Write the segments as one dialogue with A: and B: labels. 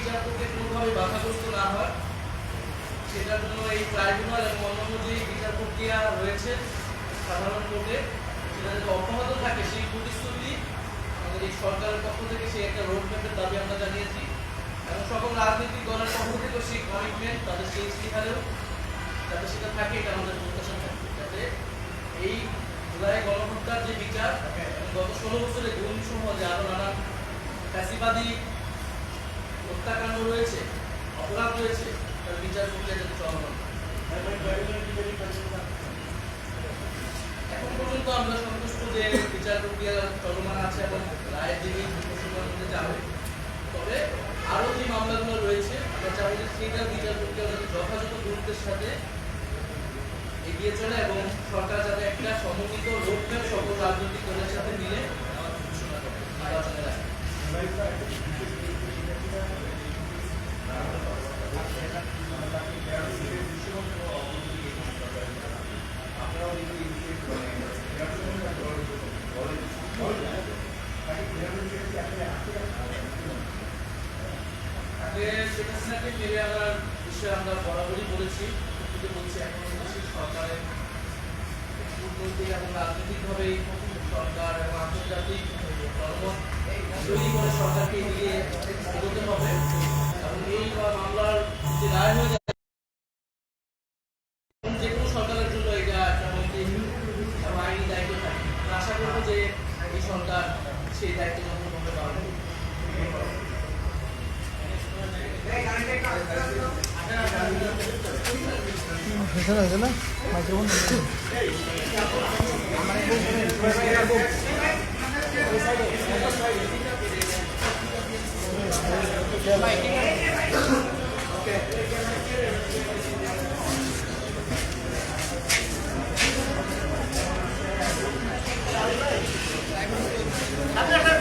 A: বিচার প্রক্রিয়া কোনোভাবে বাধাগ্রস্ত না হয় সেটার জন্য এই ট্রাইব্যুনাল এবং অন্যান্য যে বিচার প্রক্রিয়া রয়েছে সাধারণ কোর্টে সেটা যাতে অব্যাহত থাকে সেই প্রতিশ্রুতি আমাদের এই সরকারের পক্ষ থেকে সেই একটা রোডম্যাপের দাবি আমরা জানিয়েছি এবং সকল রাজনৈতিক দলের পক্ষ থেকেও সেই কমিটমেন্ট তাদের সেই ইস্তিহারেও যাতে সেটা থাকে এটা আমাদের প্রত্যাশা থাকবে যাতে এই জুলাই গণহত্যার যে বিচার এবং গত 16 বছরের গুণসমূহ যে আরো নানান ফ্যাসিবাদী হত্যাকাণ্ড রয়েছে অপরাধ রয়েছে তার বিচার প্রক্রিয়া যাতে চলমান এখন পর্যন্ত আমরা সন্তুষ্ট যে বিচার প্রক্রিয়া চলমান আছে এবং রায়ের দিকে ঘোষণার মধ্যে যাবে তবে আরো যে মামলাগুলো রয়েছে আমরা চাবো যে সেটার বিচার প্রক্রিয়া যাতে যথাযথ গুরুত্বের সাথে এগিয়ে চলে এবং সরকার যাতে একটা সমন্বিত রোডম্যাপ সকল রাজনৈতিক দলের সাথে মিলে ঘোষণা করে নির্বাচনের আগে শেখ হাসিনাকে ফিরে আনার বিষয়ে আমরা বরাবরই বলেছি বলছি এখন সরকারের কূটনৈতিক এবং রাজনৈতিকভাবে সরকার এবং আন্তর্জাতিক জনমত তৈরি করে সরকারকে এগিয়ে এগোতে হবে এবং এই মামলার যে রায় হয়ে যায় যে কোনো সরকারের জন্য এটা একটা নৈতিক এবং আইনি দায়িত্ব থাকে আশা করবো যে এই সরকার সেই দায়িত্ব গ্রহণ করতে পারবে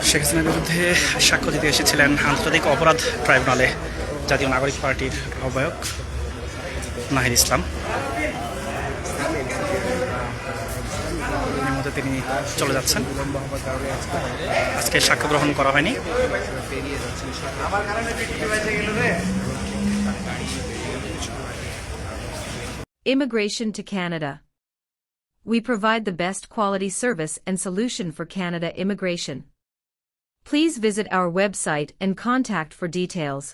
B: শেখ হাসিনার বিরুদ্ধে সাক্ষ্য দিতে এসেছিলেন আন্তর্জাতিক অপরাধ ট্রাইব্যুনালে জাতীয় নাগরিক পার্টির আহ্বায়ক নাহিদ ইসলাম। এর মধ্যে তিনি চলে যাচ্ছেন, আজকে সাক্ষ্য গ্রহণ করা হয়নি।
C: Immigration to Canada. We provide the best quality service and solution for Canada immigration. Please visit our website and contact for details.